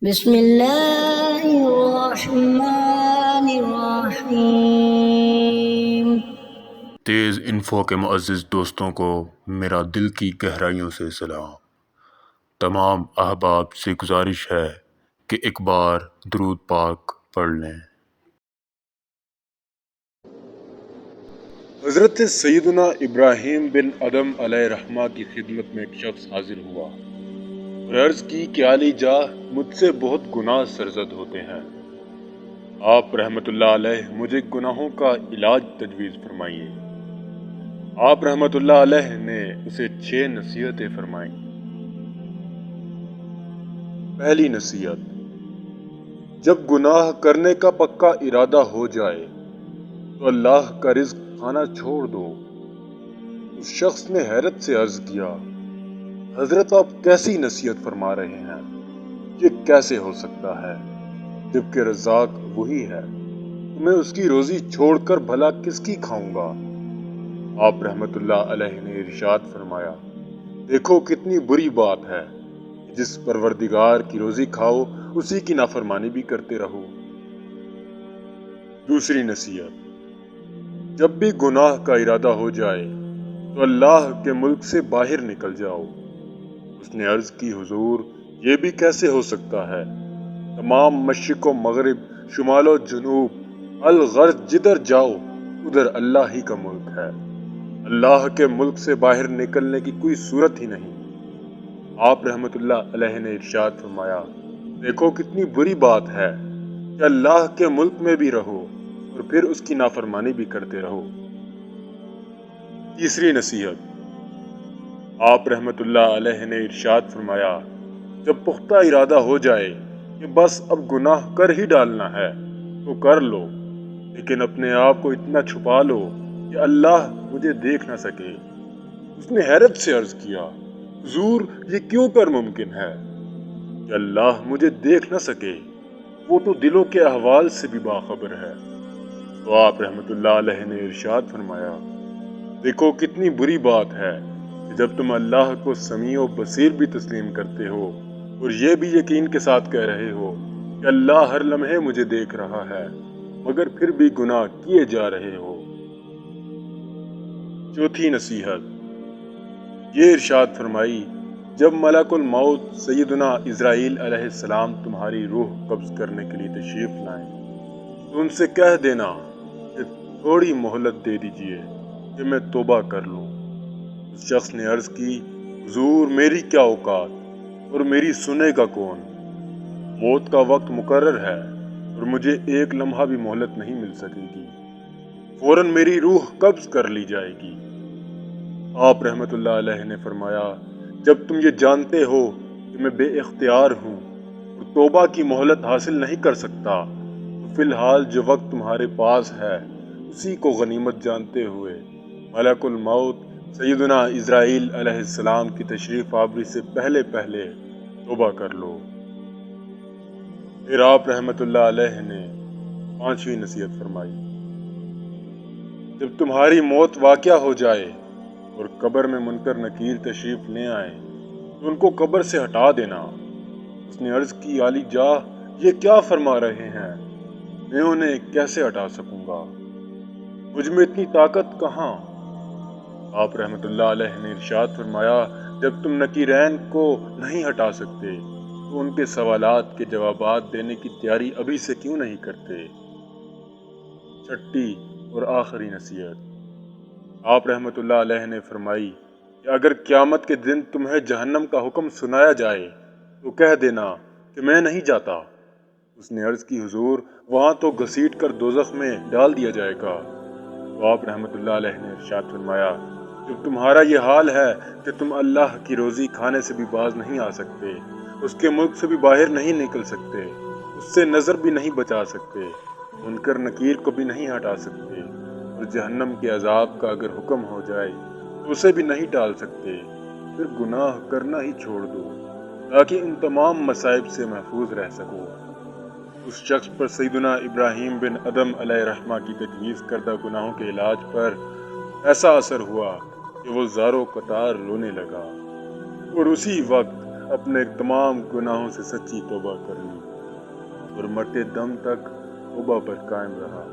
بسم اللہ الرحمن الرحیم۔ تیز انفو کے معزز دوستوں کو میرا دل کی گہرائیوں سے سلام۔ تمام احباب سے گزارش ہے کہ ایک بار درود پاک پڑھ لیں۔ حضرت سیدنا ابراہیم بن ادم علیہ رحمہ کی خدمت میں ایک شخص حاضر ہوا اور عرض کی کہ عالی جاہ مجھ سے بہت گناہ سرزد ہوتے ہیں، آپ رحمت اللہ علیہ مجھے گناہوں کا علاج تجویز فرمائیے۔ آپ رحمت اللہ علیہ نے اسے 6 نصیحتیں فرمائیں۔ پہلی نصیحت، جب گناہ کرنے کا پکا ارادہ ہو جائے تو اللہ کا رزق کھانا چھوڑ دو۔ اس شخص نے حیرت سے عرض کیا، حضرت آپ کیسی نصیحت فرما رہے ہیں؟ یہ کیسے ہو سکتا ہے جبکہ رزاق وہی ہے، تو میں اس کی روزی چھوڑ کر بھلا کس کی کھاؤں گا؟ آپ رحمت اللہ علیہ نے ارشاد فرمایا، دیکھو کتنی بری بات ہے کہ جس پروردگار کی روزی کھاؤ اسی کی نافرمانی بھی کرتے رہو۔ دوسری نصیحت، جب بھی گناہ کا ارادہ ہو جائے تو اللہ کے ملک سے باہر نکل جاؤ۔ اس نے عرض کی، حضور یہ بھی کیسے ہو سکتا ہے؟ تمام مشرق و مغرب، شمال و جنوب، الغرض جدھر جاؤ ادھر اللہ ہی کا ملک ہے، اللہ کے ملک سے باہر نکلنے کی کوئی صورت ہی نہیں۔ آپ رحمت اللہ علیہ نے ارشاد فرمایا، دیکھو کتنی بری بات ہے کہ اللہ کے ملک میں بھی رہو اور پھر اس کی نافرمانی بھی کرتے رہو۔ تیسری نصیحت، آپ رحمت اللہ علیہ نے ارشاد فرمایا، جب پختہ ارادہ ہو جائے کہ بس اب گناہ کر ہی ڈالنا ہے تو کر لو، لیکن اپنے آپ کو اتنا چھپا لو کہ اللہ مجھے دیکھ نہ سکے۔ اس نے حیرت سے عرض کیا، حضور یہ کیوں کر ممکن ہے کہ اللہ مجھے دیکھ نہ سکے؟ وہ تو دلوں کے احوال سے بھی باخبر ہے۔ تو آپ رحمت اللہ علیہ نے ارشاد فرمایا، دیکھو کتنی بری بات ہے کہ جب تم اللہ کو سمیع و بصیر بھی تسلیم کرتے ہو اور یہ بھی یقین کے ساتھ کہہ رہے ہو کہ اللہ ہر لمحے مجھے دیکھ رہا ہے، مگر پھر بھی گناہ کیے جا رہے ہو۔ چوتھی نصیحت، یہ ارشاد فرمائی، جب ملک الموت سیدنا عزرائیل علیہ السلام تمہاری روح قبض کرنے کے لیے تشریف لائیں تو ان سے کہہ دینا کہ تھوڑی مہلت دے دیجئے کہ میں توبہ کر لوں۔ اس شخص نے عرض کی، حضور میری کیا اوقات اور میری سنے گا کون؟ موت کا وقت مقرر ہے اور مجھے ایک لمحہ بھی مہلت نہیں مل سکے گی، فوراً میری روح قبض کر لی جائے گی۔ آپ رحمت اللہ علیہ نے فرمایا، جب تم یہ جانتے ہو کہ میں بے اختیار ہوں اور توبہ کی مہلت حاصل نہیں کر سکتا، تو فی الحال جو وقت تمہارے پاس ہے اسی کو غنیمت جانتے ہوئے ملک الموت سیدنا عزرائیل علیہ السلام کی تشریف آوری سے پہلے توبہ کر لو۔ پھر آپ رحمت اللہ علیہ نے 5ویں نصیحت فرمائی، جب تمہاری موت واقع ہو جائے اور قبر میں منکر نکیر تشریف لے آئیں تو ان کو قبر سے ہٹا دینا۔ اس نے عرض کی، عالی جاہ یہ کیا فرما رہے ہیں؟ میں انہیں کیسے ہٹا سکوں گا؟ مجھ میں اتنی طاقت کہاں؟ آپ رحمت اللہ علیہ نے ارشاد فرمایا، جب تم نکیرین کو نہیں ہٹا سکتے تو ان کے سوالات کے جوابات دینے کی تیاری ابھی سے کیوں نہیں کرتے؟ چھٹی اور آخری نصیحت، آپ رحمت اللہ علیہ نے فرمائی کہ اگر قیامت کے دن تمہیں جہنم کا حکم سنایا جائے تو کہہ دینا کہ میں نہیں جاتا۔ اس نے عرض کی، حضور وہاں تو گھسیٹ کر دوزخ میں ڈال دیا جائے گا۔ تو آپ رحمت اللہ علیہ نے ارشاد فرمایا، جب تمہارا یہ حال ہے کہ تم اللہ کی روزی کھانے سے بھی باز نہیں آ سکتے، اس کے ملک سے بھی باہر نہیں نکل سکتے، اس سے نظر بھی نہیں بچا سکتے، منکر نکیر کو بھی نہیں ہٹا سکتے، اور جہنم کے عذاب کا اگر حکم ہو جائے تو اسے بھی نہیں ٹال سکتے، پھر گناہ کرنا ہی چھوڑ دو تاکہ ان تمام مصائب سے محفوظ رہ سکو۔ اس شخص پر سیدنا ابراہیم بن ادم علیہ رحمہ کی تجویز کردہ گناہوں کے علاج پر ایسا اثر ہوا کہ وہ زاروں قطار رونے لگا اور اسی وقت اپنے تمام گناہوں سے سچی توبہ کر لی اور مرتے دم تک توبہ پر قائم رہا۔